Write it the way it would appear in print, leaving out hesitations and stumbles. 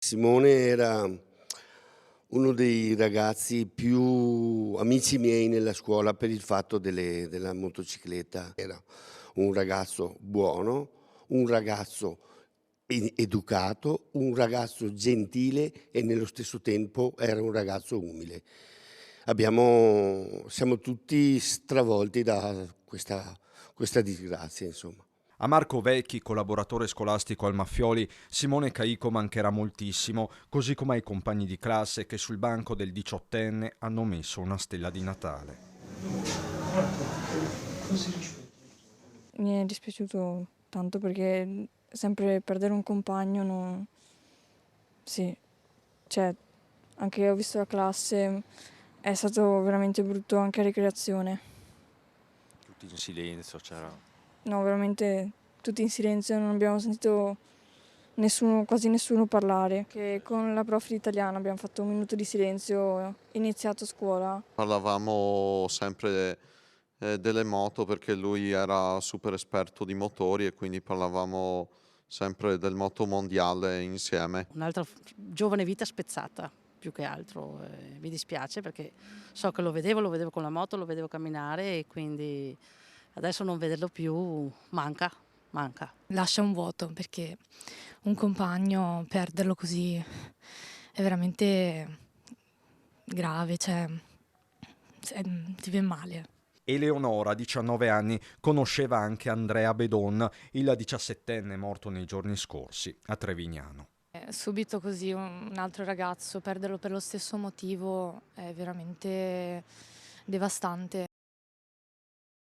Simone era uno dei ragazzi più amici miei nella scuola per il fatto della motocicletta. Era un ragazzo buono, un ragazzo educato, un ragazzo gentile e nello stesso tempo era un ragazzo umile. Siamo tutti stravolti da questa disgrazia, insomma. A Marco Vecchi, collaboratore scolastico al Maffioli, Simone Caico mancherà moltissimo, così come ai compagni di classe che sul banco del diciottenne hanno messo una stella di Natale. Mi è dispiaciuto tanto perché sempre perdere un compagno non... Sì, cioè, anche ho visto la classe, è stato veramente brutto anche a ricreazione. Tutti in silenzio, c'era. No, veramente tutti in silenzio, non abbiamo sentito nessuno, quasi nessuno parlare. Che con la prof di italiano abbiamo fatto un minuto di silenzio iniziato a scuola. Parlavamo sempre delle moto perché lui era super esperto di motori e quindi parlavamo sempre del moto mondiale insieme. Un'altra giovane vita spezzata, più che altro. Mi dispiace perché so che lo vedevo con la moto, lo vedevo camminare e quindi adesso non vederlo più manca. Lascia un vuoto perché un compagno perderlo così è veramente grave, cioè ti viene male. Eleonora, 19 anni, conosceva anche Andrea Bedon, il 17enne morto nei giorni scorsi a Trevignano. Subito così un altro ragazzo, perderlo per lo stesso motivo è veramente devastante.